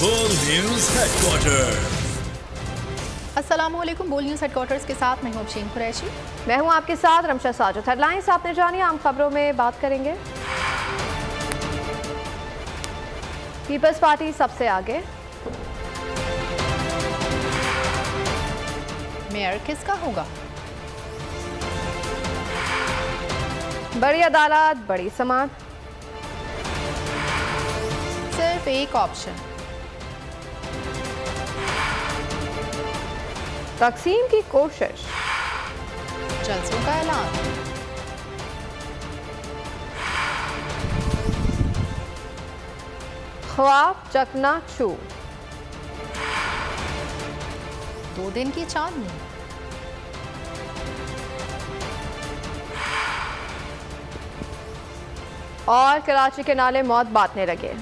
बोल news headquarter. अस्सलामुअलैकुम। बोल न्यूज हेडक्वार्टर्स के साथ मैं हूं अबशीन कुरैशी। मैं हूं आपके साथ रमशा साजिद। हेडलाइंस आपने जानी, आम खबरों में बात करेंगे। पीपल्स पार्टी सबसे आगे, मेयर किसका होगा? बड़ी अदालत बड़ी समात, सिर्फ एक ऑप्शन, तकसीम की कोशिश, जल्सों का ऐलान, ख्वाब चकनाचूर, 2 दिन की चांदनी, और कराची के नाले मौत बांटने लगे।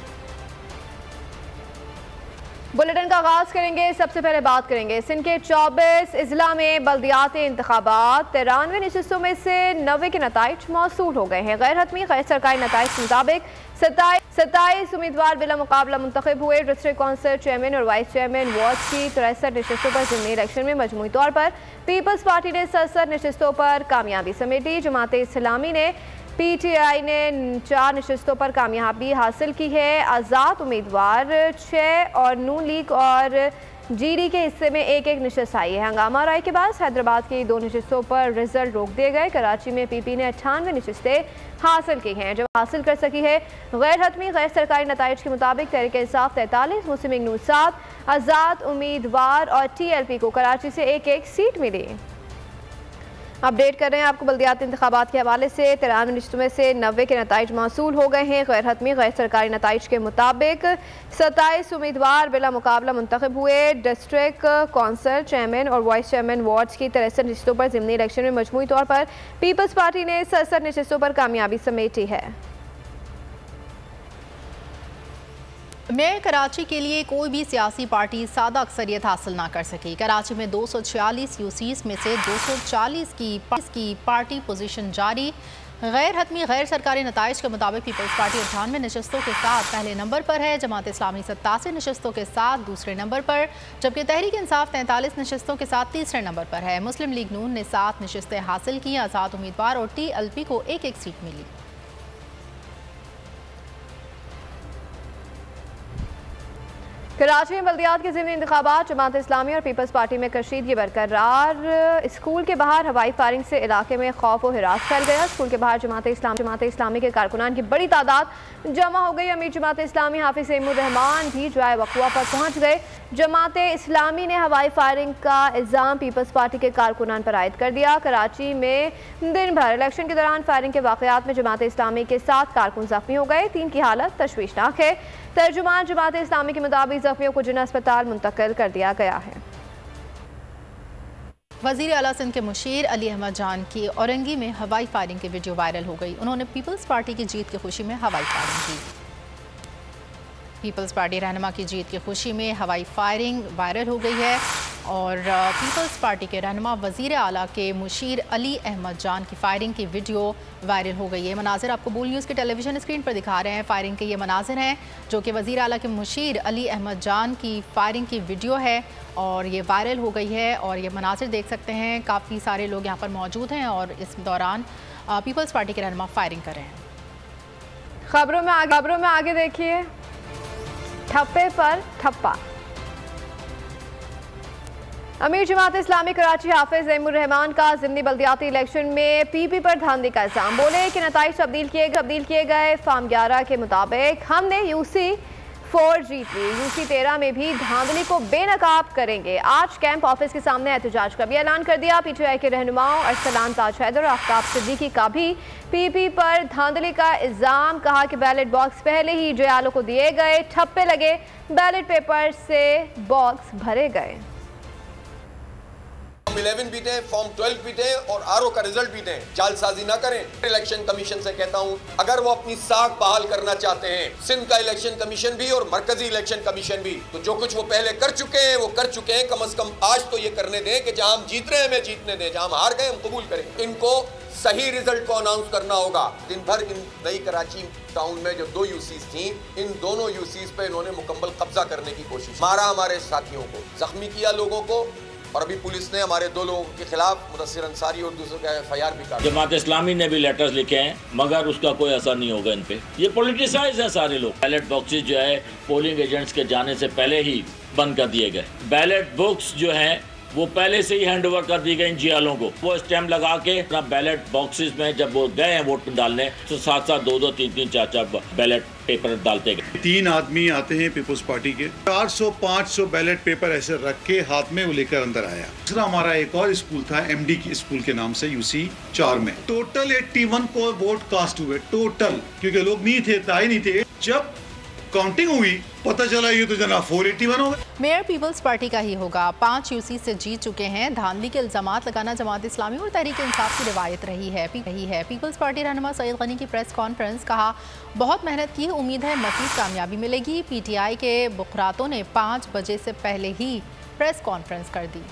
बुलेटिन का आगाज करेंगे। सबसे पहले बात करेंगे सिंध के 24 अजला में बल्दियाती इंतखाबात। 93 नशिस्तों में से 90 के नताइज मौसूल हो गए हैं। गैर हतमी गैर सरकारी नताइज के मुताबिक 27 उम्मीदवार बिला मुकाबला मुंतखब हुए। डिस्ट्रिक्ट काउंसिल चेयरमैन और वाइस चेयरमैन वार्ड की 63 नशिस्तों पर ज़िमनी इलेक्शन में मजमूई तौर पर पीपल्स पार्टी ने 67 नशिस्तों पर कामयाबी समेटी। जमात इस्लामी ने PTI ने 4 नशिस्तों पर कामयाबी हासिल की है। आज़ाद उम्मीदवार 6 और नून लीग और GD के हिस्से में एक नशिस्त आई है। हंगामा राय के बाद हैदराबाद की 2 नशिस्तों पर रिजल्ट रोक दिए गए। कराची में PP ने 98 नशिस्तें हासिल की हैं, जब हासिल कर सकी है। गैर हतमी गैर सरकारी नताइज के मुताबिक तहरीक इंसाफ 43, मुस्लिम लीग नून 7, आज़ाद उम्मीदवार और TLP को कराची से एक सीट मिली। अपडेट कर रहे हैं आपको बल्दियाती इंतखाबात के हवाले से। 93 नशिस्तों में से 90 के नताइज मौसूल हो गए हैं। गैर हतमी गैर सरकारी नताइज के मुताबिक 27 उम्मीदवार बिला मुकाबला मुंतखब हुए। डिस्ट्रिक्ट काउंसिल चेयरमैन और वाइस चेयरमैन वार्ड्स की 63 नशिस्तों पर ज़िमनी इलेक्शन में मजमूई तौर पर पीपल्स पार्टी ने 67 नशिस्तों पर कामयाबी समेटी है। मेयर कराची के लिए कोई भी सियासी पार्टी सादा अक्सरियत हासिल ना कर सकी। कराची में 246 UCs में से 240 की पार्टी पोजीशन जारी। गैर हतमी गैर सरकारी नताइज के मुताबिक पीपल्स पार्टी 98 नशिस्तों के साथ पहले नंबर पर है। जमात इस्लामी 87 नशिस्तों के साथ दूसरे नंबर पर, जबकि तहरीक इंसाफ 43 नशिस्तों के साथ तीसरे नंबर पर है। मुस्लिम लीग नून ने 7 नशिस्तें हासिल की। आज़ाद उम्मीदवार और TLP को एक सीट मिली। कराची में बल्दियात के ज़िमनी इंतखाबात। जमात इस्लामी और पीपल्स पार्टी में कशीदगी बरकरार। स्कूल के बाहर हवाई फायरिंग से इलाके में खौफ और हिरास फैल गया। स्कूल के बाहर जमात इस्लामी के कारकुनान की बड़ी तादाद जमा हो गई। अमीर जमात इस्लामी हाफिज सईमुर रहमान भी जाए वक़वा पर पहुँच गए। जमात इस्लामी ने हवाई फायरिंग का इल्ज़ाम पीपल्स पार्टी के कारकुनान पर आयद कर दिया। कराची में दिन भर इलेक्शन के दौरान फायरिंग के वाक़यात में जमात इस्लामी के 7 कारकुन ज़ख्मी हो गए। 3 की हालत तशवीशनाक है। तर्जुमान जमात इस्लामी के मुताबिक ज़ख्मियों को जिन्ना अस्पताल मुंतकिल कर दिया गया है। वज़ीर आला सिंध के मुशीर अली अहमद जान की औरंगी में हवाई फायरिंग की वीडियो वायरल हो गई। उन्होंने पीपल्स पार्टी की जीत की खुशी में हवाई फायरिंग की। पीपल्स पार्टी रहनुमा की जीत की खुशी में हवाई फायरिंग वायरल हो गई है और पीपल्स पार्टी के रहनुमा वज़ीर आला के मुशीर अली अहमद जान की फायरिंग की वीडियो वायरल हो गई है। मनाजिर आपको बोल न्यूज़ के टेलीविजन स्क्रीन पर दिखा रहे हैं। फायरिंग के ये मनाजिर हैं जो कि वज़ीर आला के मुशीर अली अहमद जान की फायरिंग की वीडियो है और ये वायरल हो गई है। और ये मनाजिर देख सकते हैं, काफ़ी सारे लोग यहाँ पर मौजूद हैं और इस दौरान पीपल्स पार्टी के रहनुमा फायरिंग कर रहे हैं। खबरों में आगे देखिए, ठप्पे पर ठप्पा। अमीर जमात इस्लामी कराची हाफिज सईमुर रहमान का ज़िमनी बल्दियाती इलेक्शन में PP पर धांधली का इल्ज़ाम। बोले कि नताइज तब्दील किए गए। फार्म 11 के मुताबिक हमने UC 4 जीत ली। UC 13 में भी धांधली को बेनकाब करेंगे। आज कैंप ऑफिस के सामने एहतजाज का भी ऐलान कर दिया। PTI के रहनुमाओं अरसलान ताज हैदर और आफ्ताब सिद्दीकी का भी PP पर धांधली का इल्ज़ाम। कहा कि बैलेट बॉक्स पहले ही जयालों को दिए गए, ठप्पे लगे, बैलेट पेपर से बॉक्स भरे गए। फॉर्म 11 भी दें, फॉर्म 12 भी दें और आरओ का रिजल्ट भी दें। जालसाजी ना करें। इलेक्शन कमीशन से कहता हूं, अगर वो अपनी साख बहाल करना चाहते हैं, सिंध का इलेक्शन कमीशन भी और मरकजी इलेक्शन कमीशन भी, तो जो कुछ वो पहले कर चुके हैं वो कर चुके हैं। कम से कम आज तो ये करने दें कि जहां हम जीत रहे हैं हमें जीतने दें, जहां हम हार गए हम कबूल करें। इनको सही रिजल्ट को अनाउंस करना होगा। दिन भर इन नई कराची टाउन में जो 2 यूसीज थी, इन दोनों यूसीज पे इन्होंने मुकम्मल कब्जा करने की कोशिश, मारा हमारे साथियों को, जख्मी किया लोगों को, और अभी पुलिस ने हमारे 2 लोगों के खिलाफ मुदस्सिर अंसारी और दूसरों का FIR भी काटा। जमात इस्लामी ने भी लेटर्स लिखे हैं, मगर उसका कोई असर नहीं होगा इन पे। ये पॉलिटिसाइज है सारे लोग। बैलेट बॉक्सेस जो है पोलिंग एजेंट्स के जाने से पहले ही बंद कर दिए गए। बैलेट बुक्स जो है वो पहले से ही हैंड ओवर कर दी गई जियालों को। वो स्टैम्प लगा के अपना बैलेट बॉक्सेस में जब वो गए हैं वोट डालने, तो 7-7, 2-2, 3-3, 4-4 बैलेट पेपर डालते गए। 3 आदमी आते हैं पीपल्स पार्टी के, 400-500 बैलेट पेपर ऐसे रख के हाथ में वो लेकर अंदर आया। दूसरा हमारा एक और स्कूल था, MD की स्कूल के नाम से, UC 4 में टोटल 81 को वोट कास्ट हुए टोटल, क्योंकि लोग नहीं थे, ताई नहीं थे। जब काउंटिंग हुई पता चला ये तो जना 481 हो गए। मेयर पीपल्स पार्टी का ही होगा। 5 यूसी से जीत चुके हैं। धांधली के इल्जामात लगाना जमात इस्लामी और तहरीक इंसाफ की रिवायत रही है। पीपल्स पार्टी रहनुमा सईद गनी की प्रेस कॉन्फ्रेंस, कहा बहुत मेहनत की, उम्मीद है मज़ीद कामयाबी मिलेगी। PTI के बुकरातों ने 5 बजे से पहले ही प्रेस कॉन्फ्रेंस कर दी।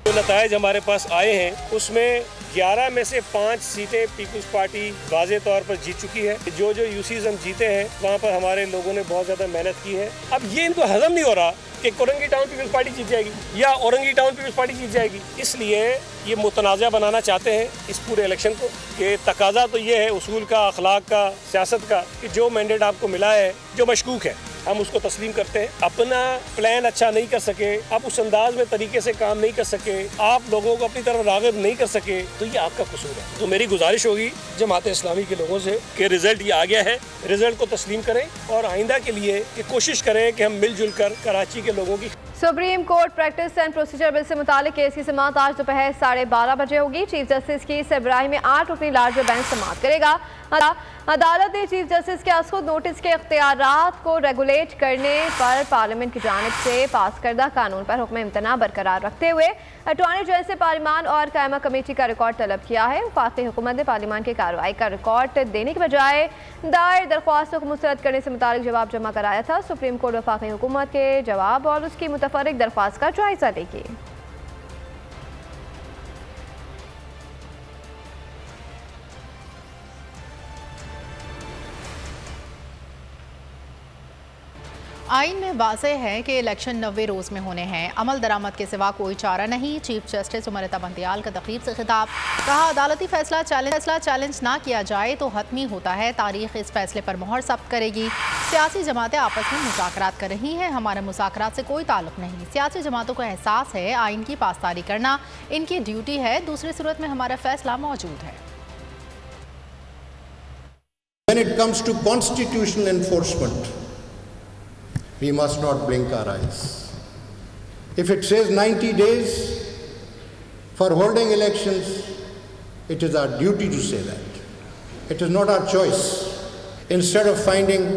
जो नताइज हमारे पास आए हैं उसमें 11 में से 5 सीटें पीपल्स पार्टी वाज़े तौर पर जीत चुकी है। जो यूसीज हम जीते हैं वहाँ पर हमारे लोगों ने बहुत ज़्यादा मेहनत की है। अब ये इनको हजम नहीं हो रहा कि कोरंगी टाउन पीपल्स पार्टी जीत जाएगी या औरंगी टाउन पीपल्स पार्टी जीत जाएगी, इसलिए ये मुतनाज़ा बनाना चाहते हैं इस पूरे इलेक्शन को। कि तकाजा तो ये है उसूल का, अखलाक का, सियासत का, कि जो मैंडेट आपको मिला है, जो मशकूक है, हम उसको तस्लीम करते हैं। अपना प्लान अच्छा नहीं कर सके, आप उस अंदाज में तरीके से काम नहीं कर सके, आप लोगों को अपनी तरफ राग़िब नहीं कर सके, तो ये आपका कसूर है। तो मेरी गुजारिश होगी जमात इस्लामी के लोगों से कि रिजल्ट ये आ गया है, रिजल्ट को तस्लीम करें और आइंदा के लिए कि कोशिश करें कि हम मिलजुल कर कराची के लोगों की। Supreme court practice and procedure bill से मुतालिक केस की समाअत आज दोपहर 12:30 बजे होगी। चीफ जस्टिस की सरबराही में 8 रुकनी लार्जर बेंच समाअत करेगा। अदालत ने चीफ जस्टिस के खुद नोटिस के इख्तियारात को रेगुलेट करने पर पार्लियामेंट की जानिब से पास करदा कानून पर हुक्म इम्तना बरकरार रखते हुए अटॉर्नी जनरल से पार्लियामान और कायमा कमेटी का रिकॉर्ड तलब किया है। वफाकी हुकूमत ने पार्लियामान की कार्रवाई का रिकॉर्ड देने के बजाय दायर दरख्वास्तों को मुस्तरद करने से मुतालिक जवाब जमा कराया था। सुप्रीम कोर्ट वफाकी हुकूमत के जवाब और उसकी मुतफर्रिक दरख्वास्त का जायजा लेगी। आइन में वाज़ेह है कि इलेक्शन 90 रोज़ में होने हैं। अमल दरामद के सिवा कोई चारा नहीं। चीफ जस्टिस उमर अता बंदियाल का तकरीब से खिताब, कहा अदालती फैसला चैलेंज ना किया जाए तो हतमी होता है। तारीख इस फैसले पर मोहर सब्त करेगी। सियासी जमातें आपस में मुज़ाकरात कर रही हैं, हमारे मुज़ाकरात से कोई ताल्लुक़ नहीं। सियासी जमातों को एहसास है आइन की पासदारी करना इनकी ड्यूटी है, दूसरी सूरत में हमारा फैसला मौजूद है। When it comes to constitutional enforcement, we must not blink our eyes. If it says 90 days for holding elections, it is our duty to say that. It is not our choice. Instead of finding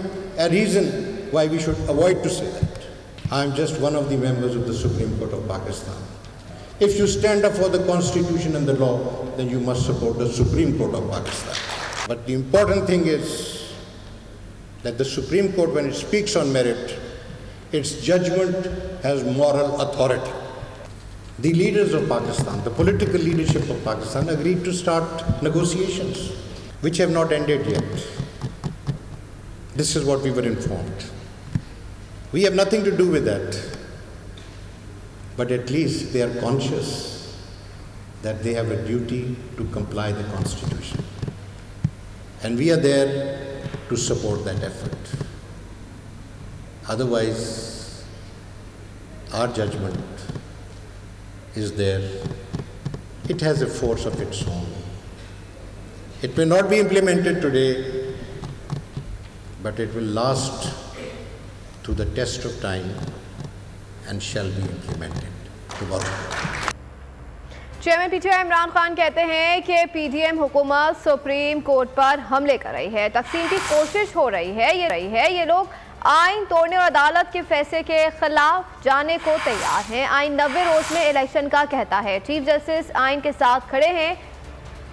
a reason why we should avoid to say that. I am just one of the members of the Supreme Court of Pakistan. If you stand up for the Constitution and the law, then you must support the Supreme Court of Pakistan. But the important thing is that the Supreme Court, when it speaks on merit, its judgment has moral authority. The leaders of Pakistan, the political leadership of Pakistan, agreed to start negotiations, which have not ended yet. This is what we were informed. We have nothing to do with that. But at least they are conscious that they have a duty to comply the Constitution. And we are there to support that effort. Otherwise, our judgment is there. It has a force of its own. It may not be implemented today, but it will last through the test of time and shall be implemented tomorrow. Chairman PTI Imran Khan कहते हैं कि PDM हुकूमत supreme court पर हमले कर रही है, तकसीम की कोशिश हो रही है। ये लोग आइन तोड़ने और अदालत के फैसले के खिलाफ जाने को तैयार हैं। आइन 90 रोज में इलेक्शन का कहता है। चीफ जस्टिस आइन के साथ खड़े हैं।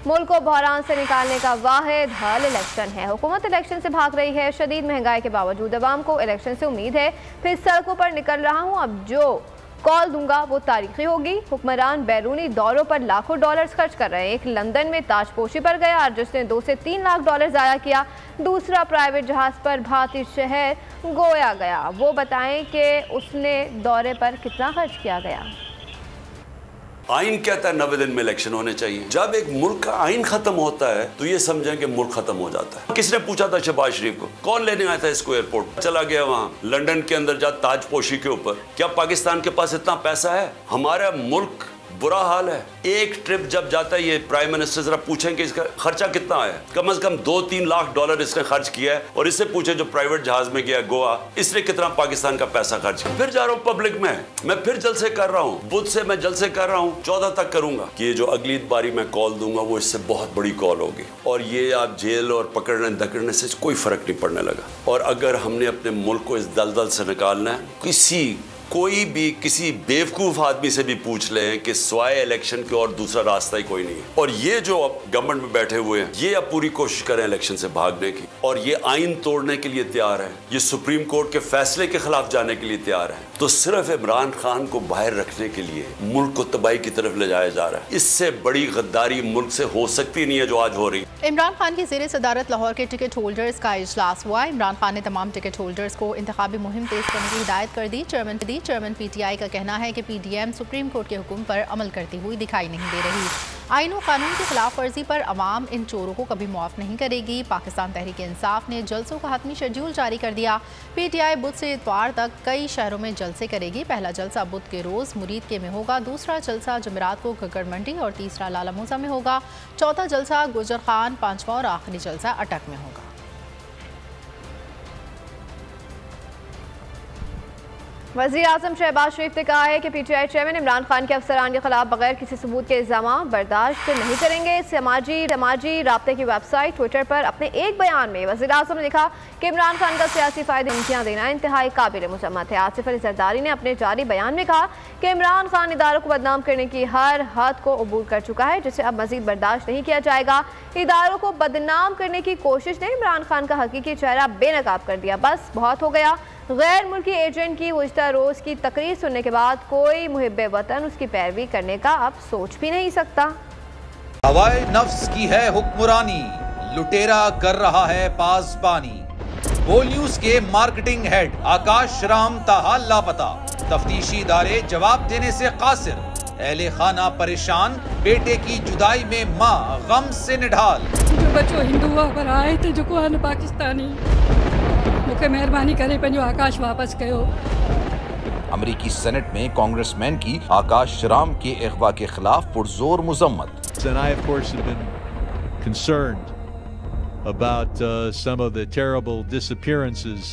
मुल्क को बहरान से निकालने का वाहिद हल इलेक्शन है। हुकूमत इलेक्शन से भाग रही है। शदीद महंगाई के बावजूद अवाम को इलेक्शन से उम्मीद है। फिर सड़कों पर निकल रहा हूँ, अब जो कॉल दूंगा वो तारीखी होगी। हुक्मरान बैरूनी दौरों पर लाखों डॉलर्स खर्च कर रहे हैं। एक लंदन में ताजपोशी पर गया जिसने 2 से 3 लाख डॉलर ज़ाया किया। दूसरा प्राइवेट जहाज़ पर भारतीय शहर गोया गया। वो बताएं कि उसने दौरे पर कितना खर्च किया गया। आइन कहता है 90 दिन में इलेक्शन होने चाहिए। जब एक मुल्क का आइन खत्म होता है तो ये समझें कि मुल्क खत्म हो जाता है। किसने पूछा था शहबाज शरीफ को? कौन लेने आया था इसको एयरपोर्ट? चला गया वहां लंदन के अंदर जा ताजपोशी के ऊपर। क्या पाकिस्तान के पास इतना पैसा है? हमारा मुल्क बुरा हाल है। एक ट्रिप जब जाता है, ये प्राइम मिनिस्टर जरा पूछें कि इसका खर्चा कितना आया। कम से कम 2-3 लाख डॉलर इसने खर्च किया है। और इससे पूछे जो प्राइवेट जहाज में गया गोवा, इसने कितना पाकिस्तान का पैसा खर्च किया। फिर जा रहा हूँ पब्लिक में, मैं फिर जलसे कर रहा हूँ। बुध से मैं जलसे कर रहा हूँ, 14 तक करूंगा कि ये जो अगली बारी मैं कॉल दूंगा वो इससे बहुत बड़ी कॉल होगी। और ये आप जेल और पकड़ने धकड़ने से कोई फर्क नहीं पड़ने लगा। और अगर हमने अपने मुल्क को इस दलदल से निकालना है, कोई भी किसी बेवकूफ़ आदमी से भी पूछ लें कि स्वाय इलेक्शन के और दूसरा रास्ता ही कोई नहीं है। और ये जो अब गवर्नमेंट में बैठे हुए हैं, ये अब पूरी कोशिश करें इलेक्शन से भागने की। और ये आइन तोड़ने के लिए तैयार है, ये सुप्रीम कोर्ट के फैसले के खिलाफ जाने के लिए तैयार है। तो सिर्फ इमरान खान को बाहर रखने के लिए मुल्क को तबाही की तरफ ले जाया जा रहा है। इससे बड़ी गद्दारी मुल्क से हो सकती नहीं है जो आज हो रही है। इमरान खान की ज़ेरे सदारत लाहौर के टिकट होल्डर्स का इजलास हुआ। इमरान खान ने तमाम टिकट होल्डर्स को इंतखाबी मुहिम तेज करने की हिदायत कर दी। चेयरमैन PTI का कहना है कि PDM सुप्रीम कोर्ट के हुक्म पर अमल करती हुई दिखाई नहीं दे रही। आइन और कानून की खिलाफ वर्जी पर अवाम इन चोरों को कभी माफ नहीं करेगी। पाकिस्तान तहरीक इंसाफ ने जलसों का हतमी शेड्यूल जारी कर दिया। PTI बुध से इतवार तक कई शहरों में जलसे करेगी। पहला जलसा बुध के रोज मुरीद के में होगा, दूसरा जलसा जमेरात को गगर मंडी और तीसरा लाला मूसा में होगा। चौथा जलसा गुजर खान, पांचवा और आखिरी जलसा अटक में होगा। वज़ीर आज़म शहबाज शरीफ ने कहा है कि PTI चेयरमैन इमरान खान के अफसरान के खिलाफ बगैर किसी सबूत के इल्ज़ाम बर्दाश्त नहीं करेंगे। समाजी राब्ते की वेबसाइट ट्विटर पर अपने एक बयान में वज़ीर आज़म ने लिखा कि इमरान खान का सियासी फ़ायदे धमकियाँ देना इंतहाई काबिल मुसम्मत है। आसिफ अली जरदारी ने अपने जारी बयान में कहा कि इमरान खान इदारों को बदनाम करने की हर हद को अबूर कर चुका है, जिसे अब मज़ीद बर्दाश्त नहीं किया जाएगा। इदारों को बदनाम करने की कोशिश ने इमरान खान का हकीकी चेहरा बेनकाब कर दिया। बस बहुत हो गया। गैर मुल्की एजेंट की गुज़िश्ता रोज़ की तकरीर सुनने के बाद कोई मुहिब्बे वतन उसकी पैरवी करने का अब सोच भी नहीं सकता। हवाए नफ्स की है हुक्मरानी, लुटेरा कर रहा है पासबानी। बोल न्यूज के मार्केटिंग हेड आकाश राम ताहाल लापता, तफ्तीशी इदारे जवाब देने से कासिर। अहले खाना परेशान, बेटे की जुदाई में माँ गम से निढाल। जो बच्चों हिंदू पर आए थे जो को पाकिस्तानी, मुझे मेहरबानी करे पंजो आकाश वापस कयो। अमेरिकी सेनेट में कांग्रेसमैन की आकाश राम के अगवा के खिलाफ पुरजोर मुजम्मत। And I of course have been concerned about some of the terrible disappearances,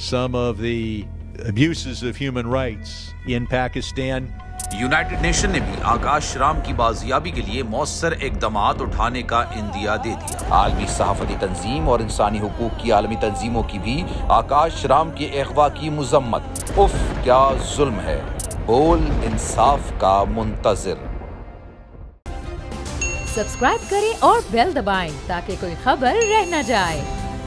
some of the abuses of human rights in Pakistan. United nation ने भी आकाश राम की बाजियाबी के लिए मौसर इकदामात उठाने का इंदिया दे दिया। आलमी सहाफती तंजीम और इंसानी हुकूक की आलमी तंजीमों की भी आकाश राम के अगवा की मुजम्मत। उफ क्या जुल्म है, बोल इंसाफ का मुंतजिर। सब्सक्राइब करें और बेल दबाएं ताकि कोई खबर रह न जाए।